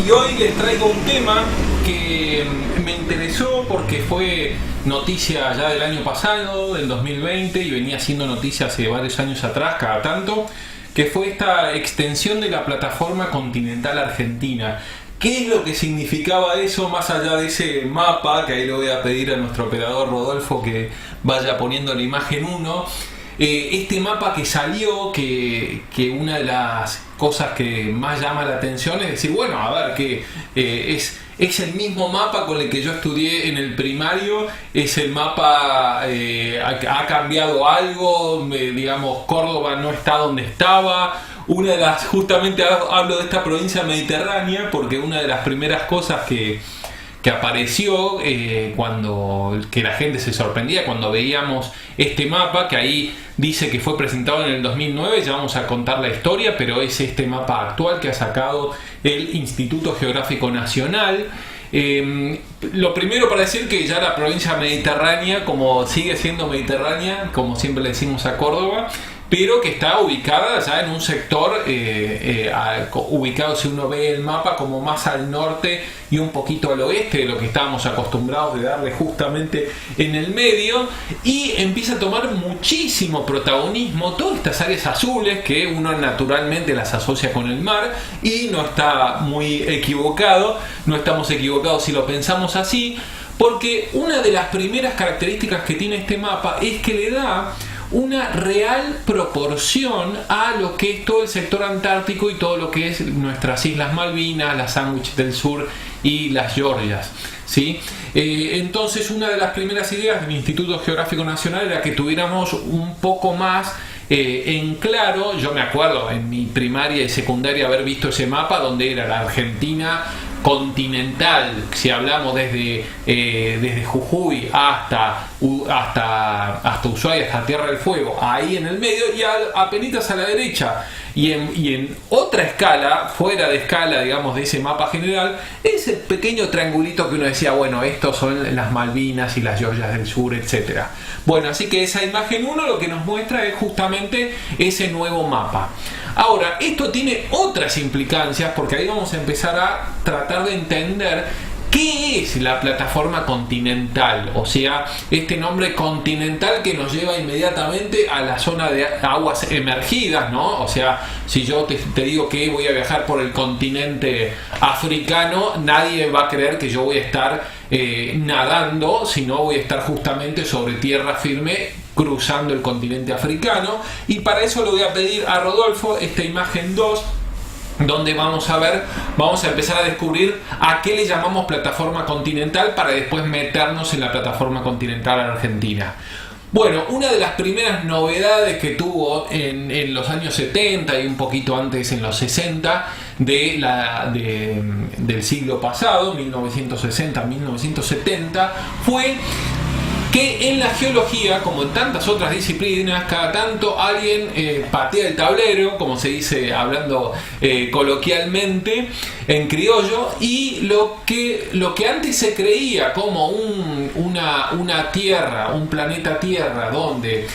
y hoy les traigo un tema que me interesó porque fue noticia ya del año pasado, del 2020, y venía siendo noticia hace varios años atrás, cada tanto, que fue esta extensión de la plataforma continental argentina. ¿Qué es lo que significaba eso más allá de ese mapa? Que ahí le voy a pedir a nuestro operador Rodolfo que vaya poniendo la imagen 1. Este mapa que salió, que una de las cosas que más llama la atención es decir, bueno, a ver, que es el mismo mapa con el que yo estudié en el primario, es el mapa, ha cambiado algo, digamos, Córdoba no está donde estaba. Una de las, justamente hablo de esta provincia mediterránea porque una de las primeras cosas que apareció que la gente se sorprendía cuando veíamos este mapa, que ahí dice que fue presentado en el 2009, ya vamos a contar la historia, pero es este mapa actual que ha sacado el Instituto Geográfico Nacional. Lo primero para decir que ya la provincia mediterránea, como sigue siendo mediterránea, como siempre le decimos a Córdoba, pero que está ubicada ya en un sector, ubicado, si uno ve el mapa, como más al norte y un poquito al oeste de lo que estábamos acostumbrados de darle justamente en el medio, y empieza a tomar muchísimo protagonismo todas estas áreas azules que uno naturalmente las asocia con el mar, y no está muy equivocado, no estamos equivocados si lo pensamos así, porque una de las primeras características que tiene este mapa es que le da una real proporción a lo que es todo el sector antártico y todo lo que es nuestras Islas Malvinas, las Sandwich del Sur y las Georgias, ¿sí? Entonces, una de las primeras ideas del Instituto Geográfico Nacional era que tuviéramos un poco más en claro. Yo me acuerdo en mi primaria y secundaria haber visto ese mapa donde era la Argentina continental, si hablamos desde Jujuy hasta Ushuaia, hasta Tierra del Fuego, ahí en el medio, y apenitas a la derecha, y en otra escala, fuera de escala, digamos, de ese mapa general, ese pequeño triangulito que uno decía, bueno, estos son las Malvinas y las Georgias del Sur, etcétera. Bueno, así que esa imagen 1 lo que nos muestra es justamente ese nuevo mapa. Ahora, esto tiene otras implicancias, porque ahí vamos a empezar a tratar de entender qué es la plataforma continental, o sea, este nombre continental que nos lleva inmediatamente a la zona de aguas emergidas, ¿no? O sea, si yo te digo que voy a viajar por el continente africano, nadie va a creer que yo voy a estar nadando, sino voy a estar justamente sobre tierra firme, cruzando el continente africano. Y para eso le voy a pedir a Rodolfo esta imagen 2, donde vamos a empezar a descubrir a qué le llamamos plataforma continental para después meternos en la plataforma continental argentina. Bueno, una de las primeras novedades que tuvo en los años 70 y un poquito antes en los 60 del siglo pasado, 1960-1970, fue que en la geología, como en tantas otras disciplinas, cada tanto alguien patea el tablero, como se dice hablando coloquialmente en criollo, y lo que antes se creía como una Tierra, un planeta Tierra, donde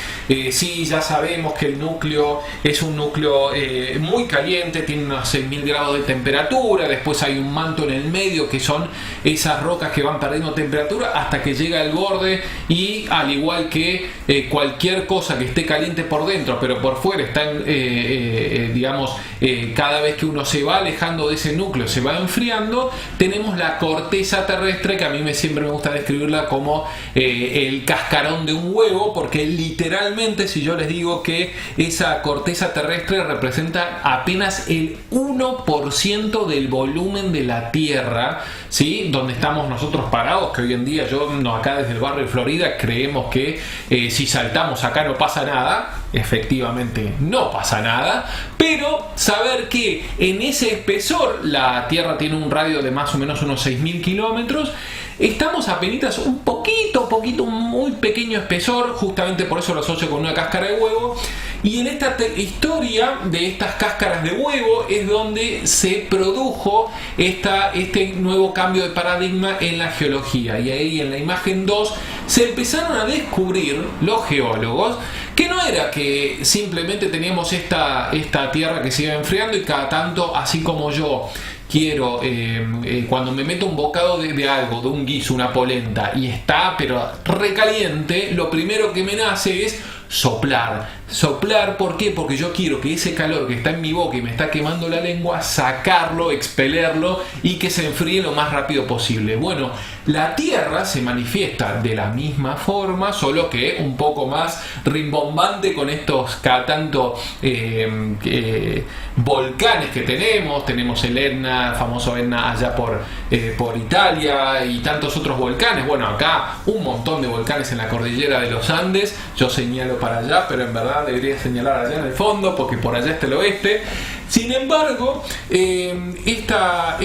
sí, ya sabemos que el núcleo es un núcleo muy caliente, tiene unos 6.000 grados de temperatura, después hay un manto en el medio que son esas rocas que van perdiendo temperatura hasta que llega al borde, y al igual que cualquier cosa que esté caliente por dentro pero por fuera está cada vez que uno se va alejando de ese núcleo se va enfriando, tenemos la corteza terrestre, que a mí siempre me gusta describirla como el cascarón de un huevo, porque literalmente, si yo les digo que esa corteza terrestre representa apenas el 1% del volumen de la Tierra, ¿sí? Donde estamos nosotros parados, que hoy en día acá desde el barrio de Florida creemos que si saltamos acá no pasa nada. Efectivamente no pasa nada, pero saber que en ese espesor la Tierra tiene un radio de más o menos unos 6.000 kilómetros, estamos apenas un muy pequeño espesor, justamente por eso lo asocio con una cáscara de huevo. Y en esta historia de estas cáscaras de huevo es donde se produjo este nuevo cambio de paradigma en la geología. Y ahí en la imagen 2 se empezaron a descubrir los geólogos que no era que simplemente teníamos esta tierra que se iba enfriando y cada tanto, así como yo, quiero, cuando me meto un bocado de algo, de un guiso, una polenta, y está pero recaliente, lo primero que me nace es soplar. Soplar, ¿por qué? Porque yo quiero que ese calor que está en mi boca y me está quemando la lengua, sacarlo, expelerlo y que se enfríe lo más rápido posible. Bueno, la Tierra se manifiesta de la misma forma, solo que un poco más rimbombante con estos cada tanto volcanes que tenemos el Etna, famoso Etna allá por Italia, y tantos otros volcanes. Bueno, acá un montón de volcanes en la cordillera de los Andes. Yo señalo para allá, pero en verdad debería señalar allá en el fondo, porque por allá está el oeste. Sin embargo, esta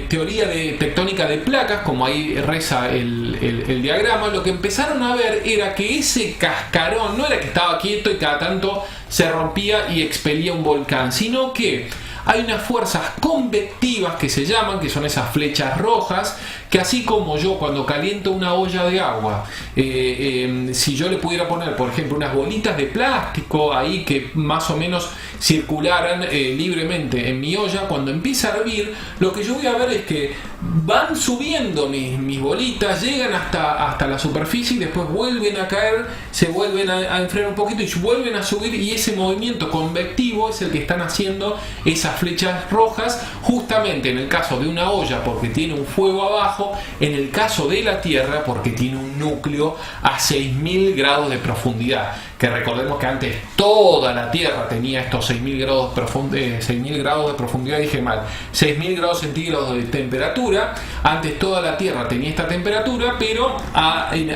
teoría de tectónica de placas, como ahí reza el diagrama, lo que empezaron a ver era que ese cascarón no era que estaba quieto y cada tanto se rompía y expelía un volcán, sino que hay unas fuerzas convectivas que se llaman, que son esas flechas rojas, que así como yo cuando caliento una olla de agua, si yo le pudiera poner, por ejemplo, unas bolitas de plástico ahí que más o menos circularan libremente en mi olla, cuando empieza a hervir, lo que yo voy a ver es que van subiendo mis bolitas, llegan hasta la superficie y después vuelven a caer, se vuelven a enfriar un poquito y vuelven a subir, y ese movimiento convectivo es el que están haciendo esas flechas rojas, justamente en el caso de una olla porque tiene un fuego abajo, en el caso de la Tierra porque tiene un núcleo a 6000 grados de profundidad, que recordemos que antes toda la Tierra tenía estos 6000 grados de profundidad, dije mal, 6000 grados centígrados de temperatura. Antes toda la Tierra tenía esta temperatura, pero en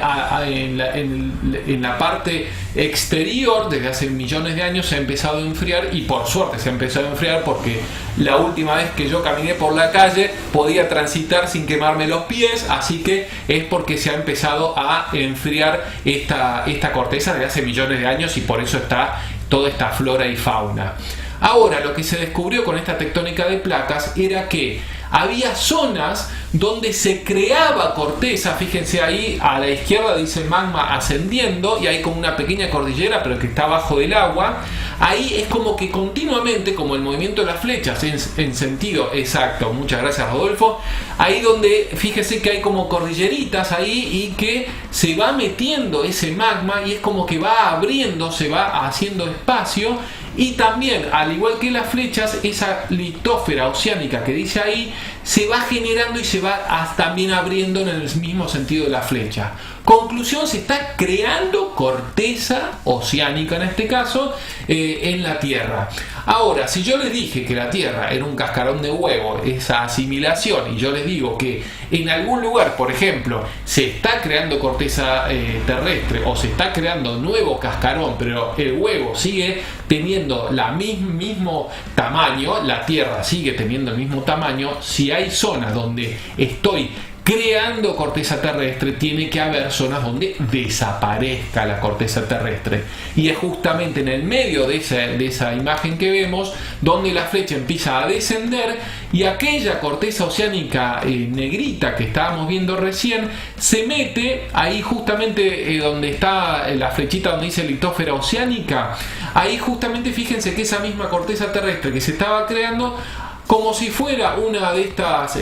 la parte exterior, desde hace millones de años, se ha empezado a enfriar, y por suerte se ha empezado a enfriar porque la última vez que yo caminé por la calle podía transitar sin quemarme los pies, así que es porque se ha empezado a enfriar esta corteza desde hace millones de años, y por eso está toda esta flora y fauna. Ahora, lo que se descubrió con esta tectónica de placas era que había zonas donde se creaba corteza. Fíjense ahí a la izquierda dice magma ascendiendo, y hay como una pequeña cordillera pero que está abajo del agua. Ahí es como que continuamente, como el movimiento de las flechas en sentido exacto, muchas gracias Rodolfo, ahí donde fíjense que hay como cordilleritas ahí y que se va metiendo ese magma y es como que va abriendo, se va haciendo espacio. Y también, al igual que las flechas, esa litósfera oceánica que dice ahí se va generando y se va también abriendo en el mismo sentido de la flecha. Conclusión, se está creando corteza oceánica en este caso en la Tierra. Ahora, si yo les dije que la Tierra era un cascarón de huevo, esa asimilación, y yo les digo que en algún lugar, por ejemplo, se está creando corteza terrestre o se está creando nuevo cascarón, pero el huevo sigue teniendo el mismo tamaño, la Tierra sigue teniendo el mismo tamaño, si hay zonas donde estoy creando corteza terrestre, tiene que haber zonas donde desaparezca la corteza terrestre, y es justamente en el medio de esa imagen que vemos donde la flecha empieza a descender y aquella corteza oceánica negrita que estábamos viendo recién se mete ahí justamente donde está la flechita donde dice litósfera oceánica. Ahí justamente fíjense que esa misma corteza terrestre que se estaba creando, como si fuera una de estas,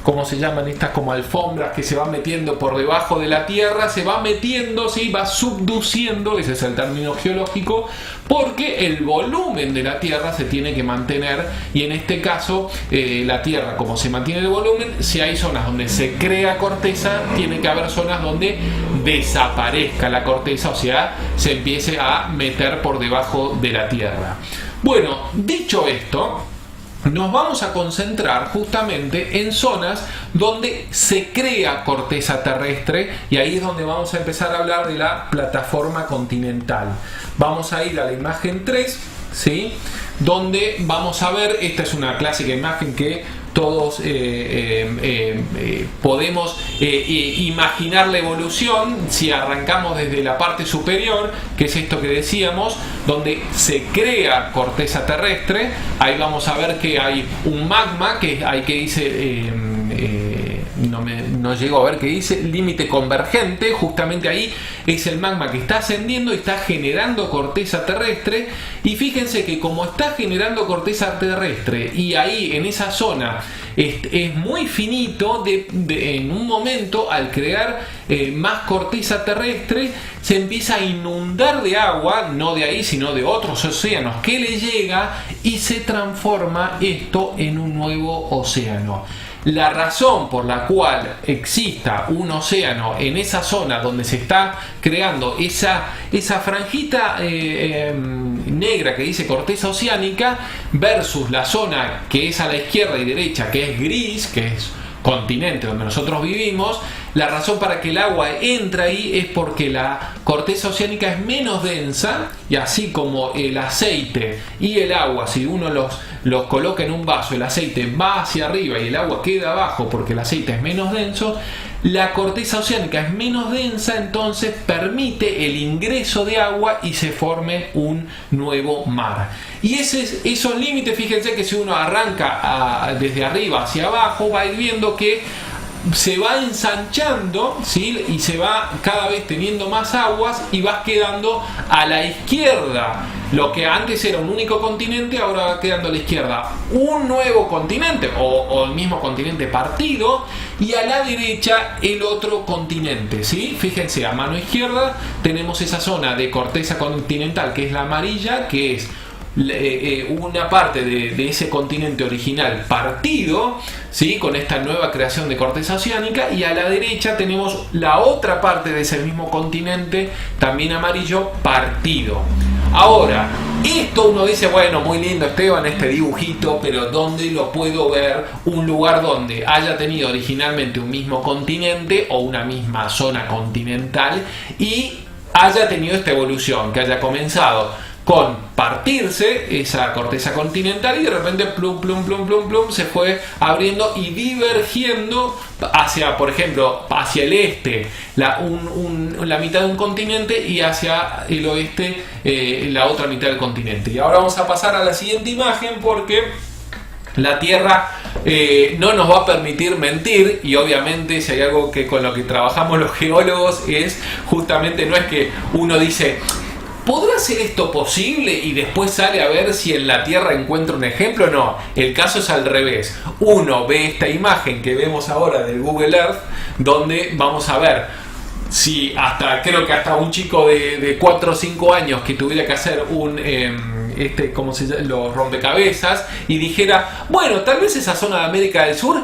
¿cómo se llaman? Estas como alfombras que se van metiendo por debajo de la Tierra, se va metiendo, ¿sí? Va subduciendo, ese es el término geológico, porque el volumen de la Tierra se tiene que mantener, y en este caso la Tierra, como se mantiene el volumen, si hay zonas donde se crea corteza, tiene que haber zonas donde desaparezca la corteza, o sea, se empiece a meter por debajo de la Tierra. Bueno, dicho esto, nos vamos a concentrar justamente en zonas donde se crea corteza terrestre, y ahí es donde vamos a empezar a hablar de la plataforma continental. Vamos a ir a la imagen 3, ¿sí? Donde vamos a ver, esta es una clásica imagen que todos podemos imaginar la evolución si arrancamos desde la parte superior, que es esto que decíamos, donde se crea corteza terrestre. Ahí vamos a ver que hay un magma que hay que dice no llego a ver qué dice límite convergente. Justamente ahí es el magma que está ascendiendo y está generando corteza terrestre. Y fíjense que como está generando corteza terrestre y ahí en esa zona es muy finito, en un momento al crear más corteza terrestre se empieza a inundar de agua, no de ahí sino de otros océanos que le llega, y se transforma esto en un nuevo océano. La razón por la cual exista un océano en esa zona donde se está creando esa franjita negra que dice corteza oceánica versus la zona que es a la izquierda y derecha, que es gris, que es continente donde nosotros vivimos, la razón para que el agua entre ahí es porque la corteza oceánica es menos densa, y así como el aceite y el agua, si uno los coloca en un vaso, el aceite va hacia arriba y el agua queda abajo porque el aceite es menos denso, la corteza oceánica es menos densa, entonces permite el ingreso de agua y se forme un nuevo mar. Y esos límites, fíjense que si uno arranca desde arriba hacia abajo, va a ir viendo que se va ensanchando, ¿sí? Y se va cada vez teniendo más aguas y vas quedando a la izquierda. Lo que antes era un único continente, ahora va quedando a la izquierda un nuevo continente o el mismo continente partido, y a la derecha el otro continente, ¿sí? Fíjense, a mano izquierda tenemos esa zona de corteza continental que es la amarilla, que es una parte de ese continente original partido, ¿sí? Con esta nueva creación de corteza oceánica, y a la derecha tenemos la otra parte de ese mismo continente, también amarillo, partido. Ahora, esto uno dice, bueno, muy lindo Esteban este dibujito, pero ¿dónde lo puedo ver? Un lugar donde haya tenido originalmente un mismo continente o una misma zona continental y haya tenido esta evolución, que haya comenzado con partirse esa corteza continental y de repente plum, plum, plum, plum, plum, se fue abriendo y divergiendo hacia, por ejemplo, hacia el este, la mitad de un continente, y hacia el oeste la otra mitad del continente. Y ahora vamos a pasar a la siguiente imagen, porque la Tierra no nos va a permitir mentir, y obviamente si hay algo que con lo que trabajamos los geólogos es justamente, no es que uno dice ¿podrá ser esto posible? Y después sale a ver si en la Tierra encuentra un ejemplo. No, el caso es al revés. Uno ve esta imagen que vemos ahora del Google Earth, donde vamos a ver si creo que hasta un chico de 4 o 5 años que tuviera que hacer ¿cómo se llama? Los rompecabezas, y dijera, bueno, tal vez esa zona de América del Sur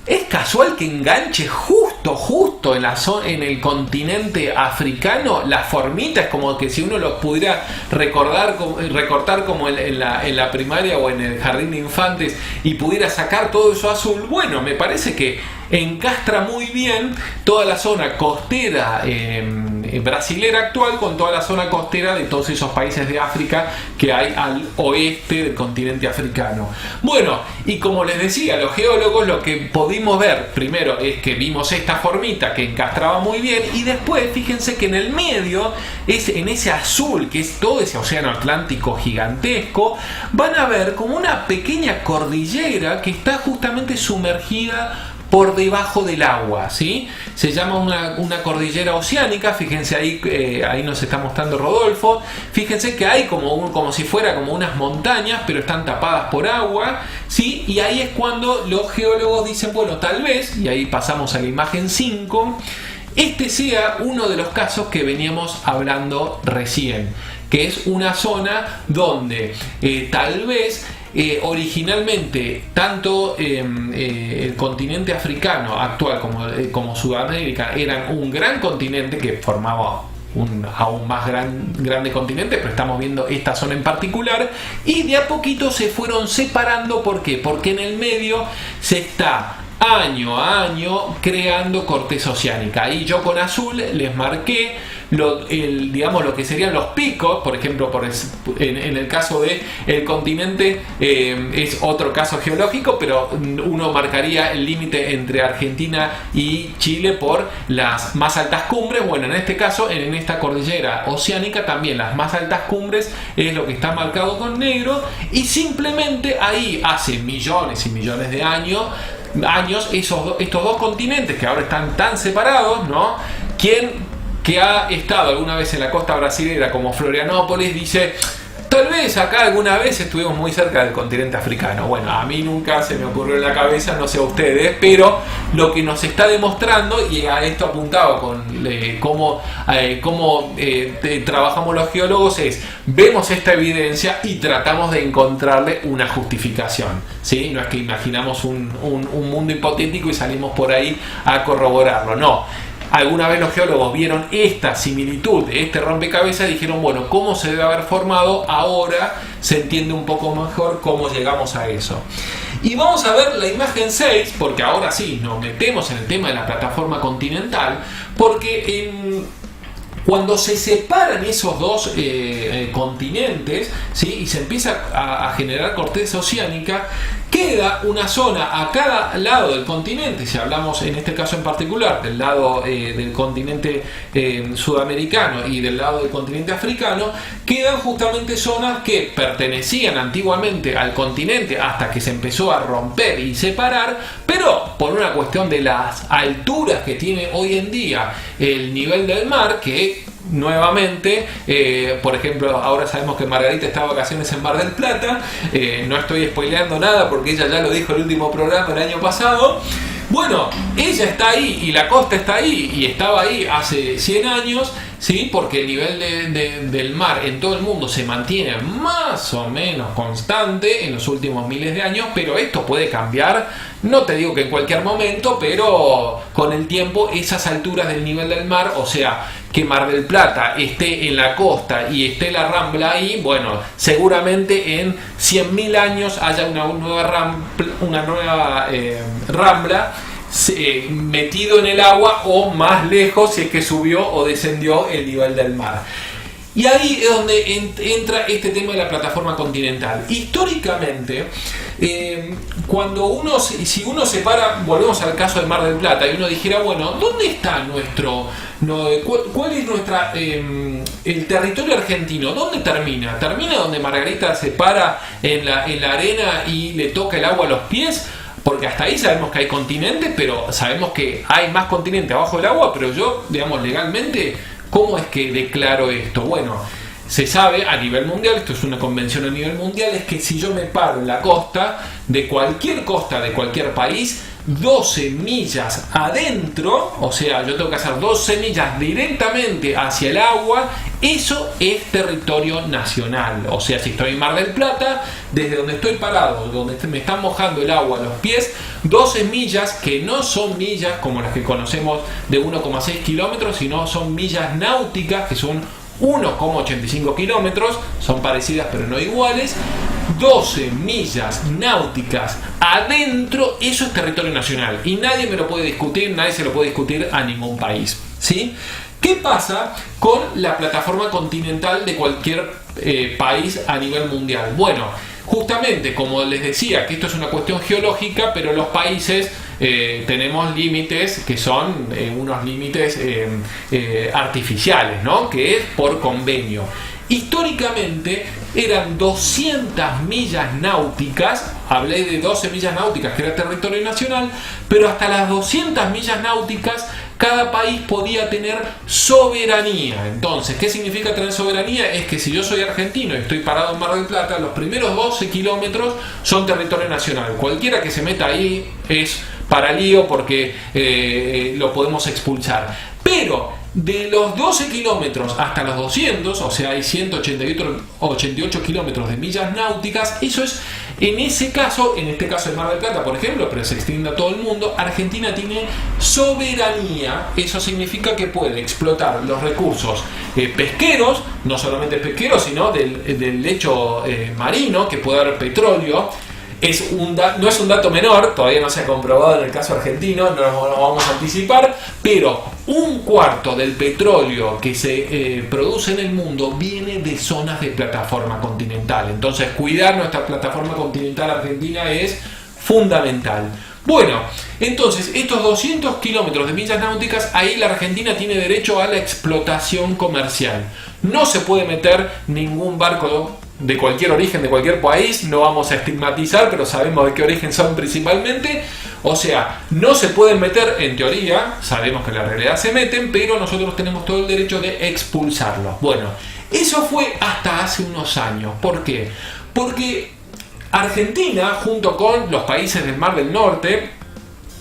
es casual que enganche justo en el continente africano. La formita es como que si uno lo pudiera recortar como en la primaria o en el jardín de infantes, y pudiera sacar todo eso azul. Bueno, me parece que encastra muy bien toda la zona costera brasilera actual con toda la zona costera de todos esos países de África que hay al oeste del continente africano. Bueno, y como les decía, los geólogos lo que pudimos ver primero es que vimos esta formita que encastraba muy bien, y después fíjense que en el medio, en ese azul que es todo ese océano Atlántico gigantesco, van a ver como una pequeña cordillera que está justamente sumergida por debajo del agua, ¿sí? Se llama una cordillera oceánica. Fíjense ahí nos está mostrando Rodolfo. Fíjense que hay como si fuera como unas montañas, pero están tapadas por agua, ¿sí? Y ahí es cuando los geólogos dicen, bueno, tal vez, y ahí pasamos a la imagen 5, este sea uno de los casos que veníamos hablando recién, que es una zona donde tal vez originalmente tanto el continente africano actual como Sudamérica eran un gran continente que formaba un aún más grande continente, pero estamos viendo esta zona en particular, y de a poquito se fueron separando. ¿Por qué? Porque en el medio se está año a año creando corteza oceánica. Ahí yo con azul les marqué lo que serían los picos. Por ejemplo, en el caso de el continente es otro caso geológico, pero uno marcaría el límite entre Argentina y Chile por las más altas cumbres. Bueno, en este caso, en esta cordillera oceánica, también las más altas cumbres es lo que está marcado con negro, y simplemente ahí hace millones y millones de años estos dos continentes que ahora están tan separados, ¿no? ¿Quién que ha estado alguna vez en la costa brasilera como Florianópolis dice: tal vez acá alguna vez estuvimos muy cerca del continente africano. Bueno, a mí nunca se me ocurrió en la cabeza, no sé a ustedes, pero lo que nos está demostrando, y a esto apuntaba con cómo trabajamos los geólogos, es: vemos esta evidencia y tratamos de encontrarle una justificación, ¿sí? No es que imaginamos un mundo hipotético y salimos por ahí a corroborarlo, no. Alguna vez los geólogos vieron esta similitud, este rompecabezas, y dijeron: bueno, ¿cómo se debe haber formado? Ahora se entiende un poco mejor cómo llegamos a eso. Y vamos a ver la imagen 6, porque ahora sí nos metemos en el tema de la plataforma continental, porque cuando se separan esos dos continentes, ¿sí? Y se empieza a generar corteza oceánica, queda una zona a cada lado del continente. Si hablamos en este caso en particular del lado del continente sudamericano y del lado del continente africano, quedan justamente zonas que pertenecían antiguamente al continente hasta que se empezó a romper y separar, pero por una cuestión de las alturas que tiene hoy en día el nivel del mar, que nuevamente, por ejemplo, ahora sabemos que Margarita está de vacaciones en Mar del Plata, no estoy spoileando nada porque ella ya lo dijo en el último programa el año pasado. Bueno, ella está ahí y la costa está ahí y estaba ahí hace 100 años, ¿sí? Porque el nivel del mar en todo el mundo se mantiene más o menos constante en los últimos miles de años, pero esto puede cambiar, no te digo que en cualquier momento, pero con el tiempo esas alturas del nivel del mar, o sea, que Mar del Plata esté en la costa y esté la Rambla ahí, bueno, seguramente en 100.000 años haya una nueva Rambla metido en el agua, o más lejos si es que subió o descendió el nivel del mar. Y ahí es donde entra este tema de la plataforma continental. Históricamente, si uno separa, volvemos al caso del Mar del Plata, y uno dijera: bueno, ¿dónde está cuál es el territorio argentino? ¿Dónde termina? ¿Termina donde Margarita se para en la arena y le toca el agua a los pies? Porque hasta ahí sabemos que hay continentes, pero sabemos que hay más continentes abajo del agua, pero yo, digamos, legalmente, ¿cómo es que declaro esto? Bueno, se sabe a nivel mundial, esto es una convención a nivel mundial, es que si yo me paro en la costa de cualquier país, 12 millas adentro, o sea, yo tengo que hacer 12 millas directamente hacia el agua, eso es territorio nacional. O sea, si estoy en Mar del Plata, desde donde estoy parado, donde me están mojando el agua a los pies, 12 millas, que no son millas como las que conocemos de 1,6 kilómetros, sino son millas náuticas, que son 1,85 kilómetros, son parecidas pero no iguales. 12 millas náuticas adentro, eso es territorio nacional y nadie me lo puede discutir, nadie se lo puede discutir a ningún país, ¿sí? ¿Qué pasa con la plataforma continental de cualquier país a nivel mundial? Bueno, justamente como les decía, que esto es una cuestión geológica, pero los países tenemos límites que son unos límites artificiales, ¿no? Que es por convenio. Históricamente eran 200 millas náuticas, hablé de 12 millas náuticas que era territorio nacional, pero hasta las 200 millas náuticas cada país podía tener soberanía. Entonces, ¿qué significa tener soberanía? Es que si yo soy argentino y estoy parado en Mar del Plata, los primeros 12 kilómetros son territorio nacional. Cualquiera que se meta ahí es para lío porque lo podemos expulsar. Pero de los 12 kilómetros hasta los 200, o sea, hay 188 kilómetros de millas náuticas, eso es, en este caso el Mar del Plata, por ejemplo, pero se extiende a todo el mundo, Argentina tiene soberanía. Eso significa que puede explotar los recursos pesqueros, no solamente pesqueros, sino del lecho marino, que puede haber petróleo. No es un dato menor, todavía no se ha comprobado en el caso argentino, no nos vamos a anticipar, pero 1/4 del petróleo que se produce en el mundo viene de zonas de plataforma continental. Entonces, cuidar nuestra plataforma continental argentina es fundamental. Bueno, entonces, estos 200 kilómetros de millas náuticas, ahí la Argentina tiene derecho a la explotación comercial. No se puede meter ningún barco de cualquier origen, de cualquier país, no vamos a estigmatizar, pero sabemos de qué origen son principalmente. O sea, no se pueden meter en teoría, sabemos que en la realidad se meten, pero nosotros tenemos todo el derecho de expulsarlos. Bueno, eso fue hasta hace unos años. ¿Por qué? Porque Argentina, junto con los países del Mar del Norte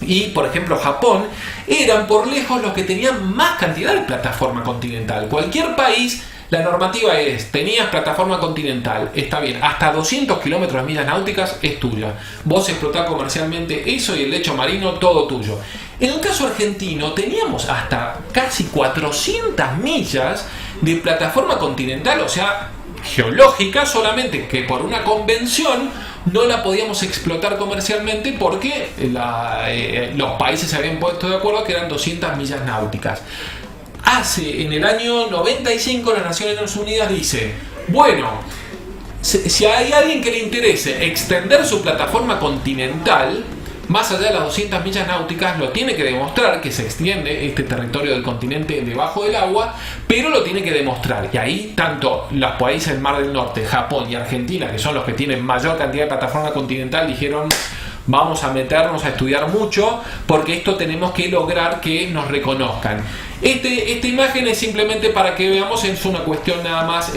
y, por ejemplo, Japón, eran por lejos los que tenían más cantidad de plataforma continental. Cualquier país, la normativa es, tenías plataforma continental, está bien, hasta 200 kilómetros de millas náuticas es tuya. Vos explotás comercialmente eso y el lecho marino, todo tuyo. En el caso argentino, teníamos hasta casi 400 millas de plataforma continental, o sea, geológica, solamente que por una convención no la podíamos explotar comercialmente porque los países se habían puesto de acuerdo que eran 200 millas náuticas. En el año 95 las Naciones Unidas dice, bueno, si hay alguien que le interese extender su plataforma continental más allá de las 200 millas náuticas, lo tiene que demostrar que se extiende este territorio del continente debajo del agua, pero lo tiene que demostrar. Y ahí tanto los países del Mar del Norte, Japón y Argentina, que son los que tienen mayor cantidad de plataforma continental, dijeron, vamos a meternos a estudiar mucho porque esto tenemos que lograr que nos reconozcan. Esta imagen es simplemente para que veamos, es una cuestión nada más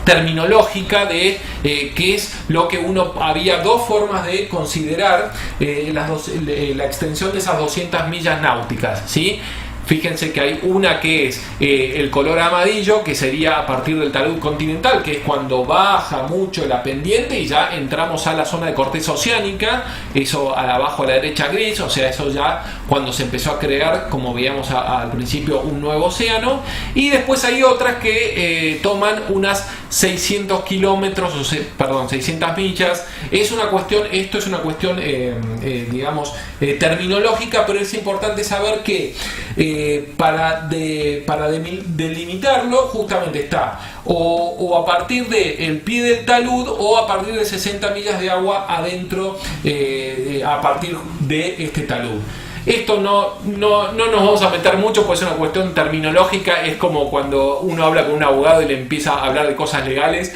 terminológica de qué es lo que había dos formas de considerar la extensión de esas 200 millas náuticas, ¿sí? Fíjense que hay una que es el color amarillo, que sería a partir del talud continental, que es cuando baja mucho la pendiente y ya entramos a la zona de corteza oceánica, eso abajo a la derecha gris, o sea, eso ya cuando se empezó a crear, como veíamos al principio, un nuevo océano. Y después hay otras que toman unas 600 kilómetros, 600 millas. Esto es una cuestión, digamos, terminológica, pero es importante saber que para delimitarlo justamente está o a partir del pie del talud o a partir de 60 millas de agua adentro a partir de este talud. Esto no nos vamos a meter mucho, pues es una cuestión terminológica, es como cuando uno habla con un abogado y le empieza a hablar de cosas legales,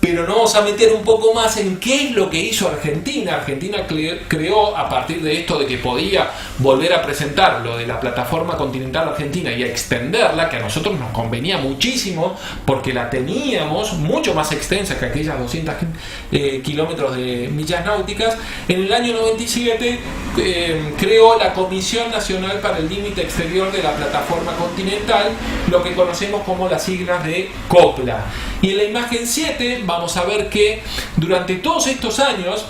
pero nos vamos a meter un poco más en qué es lo que hizo Argentina. Argentina creó a partir de esto de que podía volver a presentar lo de la plataforma continental argentina y a extenderla, que a nosotros nos convenía muchísimo porque la teníamos mucho más extensa que aquellas 200 kilómetros de millas náuticas. En el año 97 creó la Comisión Nacional para el Límite Exterior de la Plataforma Continental, lo que conocemos como las siglas de COPLA. Y en la imagen 7 vamos a ver que durante todos estos años,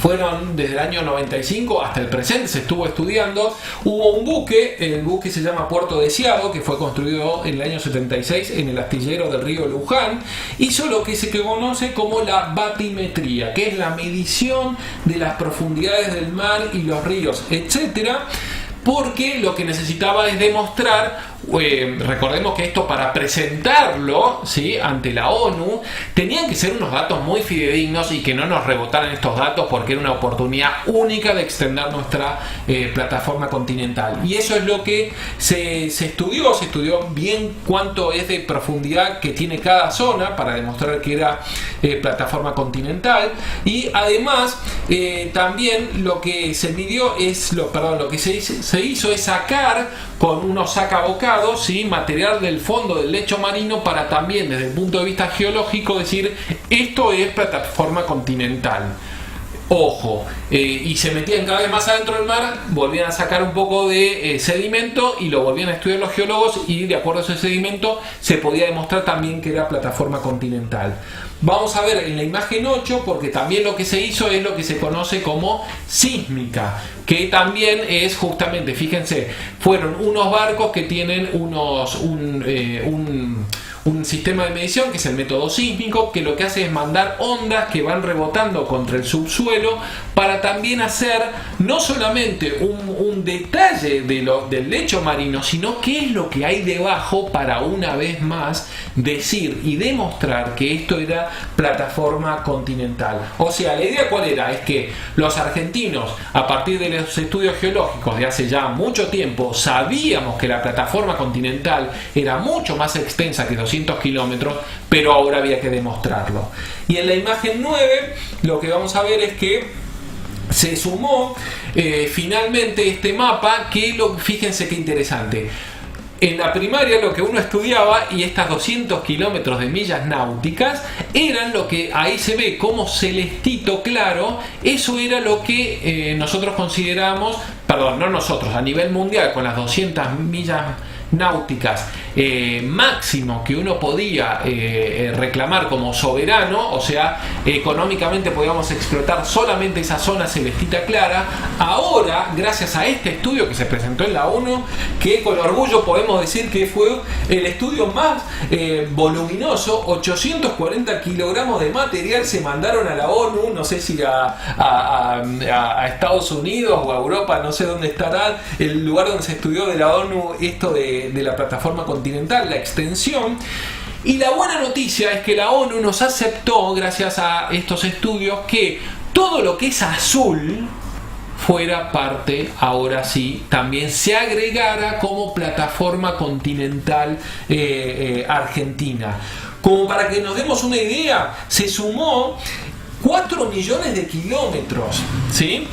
fueron desde el año 95 hasta el presente, se estuvo estudiando, hubo un buque, el buque se llama Puerto Deseado, que fue construido en el año 76 en el astillero del río Luján, hizo lo que se conoce como la batimetría, que es la medición de las profundidades del mar y los ríos, etcétera, porque lo que necesitaba es demostrar, recordemos que esto para presentarlo, ¿sí?, ante la ONU, tenían que ser unos datos muy fidedignos y que no nos rebotaran estos datos porque era una oportunidad única de extender nuestra plataforma continental. Y eso es lo que se estudió bien cuánto es de profundidad que tiene cada zona para demostrar que era plataforma continental. Y además también lo que se midió es, lo que se hizo es sacar con unos sacabocados, ¿sí?, material del fondo del lecho marino para también desde el punto de vista geológico decir esto es plataforma continental. Ojo, y se metían cada vez más adentro del mar, volvían a sacar un poco de sedimento y lo volvían a estudiar los geólogos y de acuerdo a ese sedimento se podía demostrar también que era plataforma continental. Vamos a ver en la imagen 8, porque también lo que se hizo es lo que se conoce como sísmica, que también es justamente, fíjense, fueron unos barcos que tienen un sistema de medición que es el método sísmico, que lo que hace es mandar ondas que van rebotando contra el subsuelo para también hacer no solamente un detalle del lecho marino, sino qué es lo que hay debajo para una vez más decir y demostrar que esto era plataforma continental. O sea, la idea cuál era, es que los argentinos, a partir de los estudios geológicos de hace ya mucho tiempo, sabíamos que la plataforma continental era mucho más extensa que 200 kilómetros, pero ahora había que demostrarlo. Y en la imagen 9 lo que vamos a ver es que se sumó finalmente este mapa que, fíjense qué interesante. En la primaria lo que uno estudiaba, y estas 200 kilómetros de millas náuticas eran lo que ahí se ve como celestito claro, eso era lo que nosotros consideramos, perdón, no nosotros, a nivel mundial, con las 200 millas náuticas máximo que uno podía reclamar como soberano, o sea, económicamente podíamos explotar solamente esa zona celestita clara. Ahora, gracias a este estudio que se presentó en la ONU, que con orgullo podemos decir que fue el estudio más voluminoso, 840 kilogramos de material se mandaron a la ONU, no sé si a Estados Unidos o a Europa, no sé dónde estará el lugar donde se estudió de la ONU esto de la plataforma continental, la extensión. Y la buena noticia es que la ONU nos aceptó, gracias a estos estudios, que todo lo que es azul fuera parte, ahora sí, también se agregara como plataforma continental argentina. Como para que nos demos una idea, se sumó 4 millones de kilómetros, ¿sí?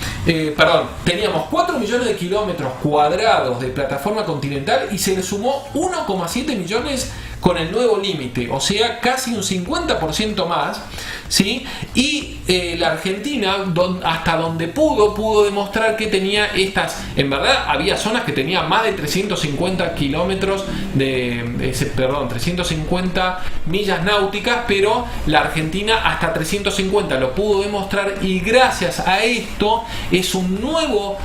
Teníamos 4 millones de kilómetros cuadrados de plataforma continental y se le sumó 1,7 millones con el nuevo límite, o sea, casi un 50% más, ¿sí? Y la Argentina, hasta donde pudo demostrar que tenía estas, en verdad había zonas que tenían más de 350 kilómetros 350 millas náuticas, pero la Argentina hasta 350 lo pudo demostrar, y gracias a esto es un nuevo,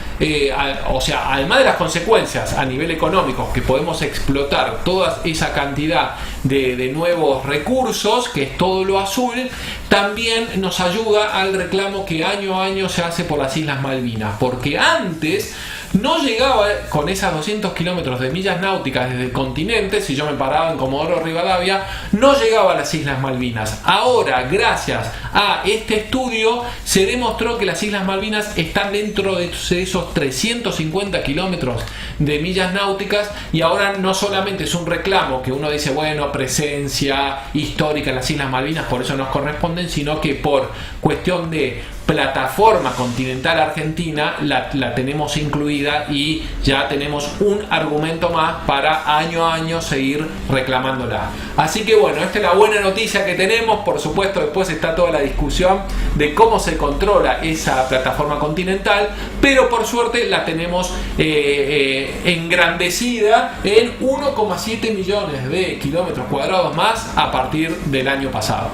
o sea, además de las consecuencias a nivel económico, que podemos explotar toda esa cantidad de nuevos recursos, que es todo lo azul, también nos ayuda al reclamo que año a año se hace por las Islas Malvinas, porque antes no llegaba con esas 200 kilómetros de millas náuticas desde el continente. Si yo me paraba en Comodoro Rivadavia, no llegaba a las Islas Malvinas. Ahora, gracias a este estudio, se demostró que las Islas Malvinas están dentro de esos 350 kilómetros de millas náuticas, y ahora no solamente es un reclamo que uno dice, bueno, presencia histórica en las Islas Malvinas, por eso nos corresponden, sino que por cuestión de plataforma continental argentina la tenemos incluida, y ya tenemos un argumento más para año a año seguir reclamándola. Así que bueno, esta es la buena noticia que tenemos. Por supuesto, después está toda la discusión de cómo se controla esa plataforma continental, pero por suerte la tenemos engrandecida en 1,7 millones de kilómetros cuadrados más a partir del año pasado.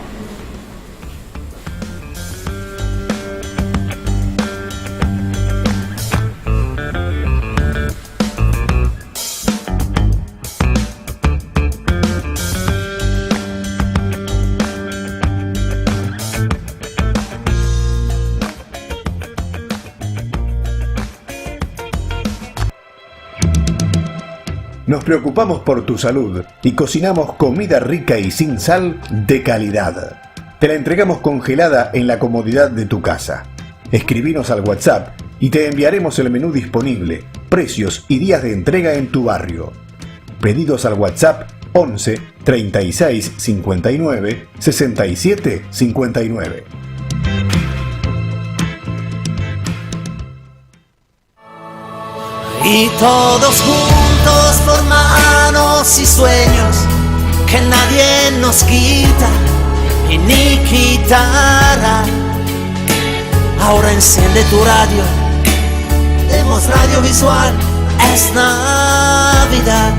Nos preocupamos por tu salud y cocinamos comida rica y sin sal de calidad. Te la entregamos congelada en la comodidad de tu casa. Escribinos al WhatsApp y te enviaremos el menú disponible, precios y días de entrega en tu barrio. Pedidos al WhatsApp 11 36 59 67 59. Y todos juntos por manos y sueños que nadie nos quita y ni quitará. Ahora enciende tu radio, demos radio visual, es Navidad.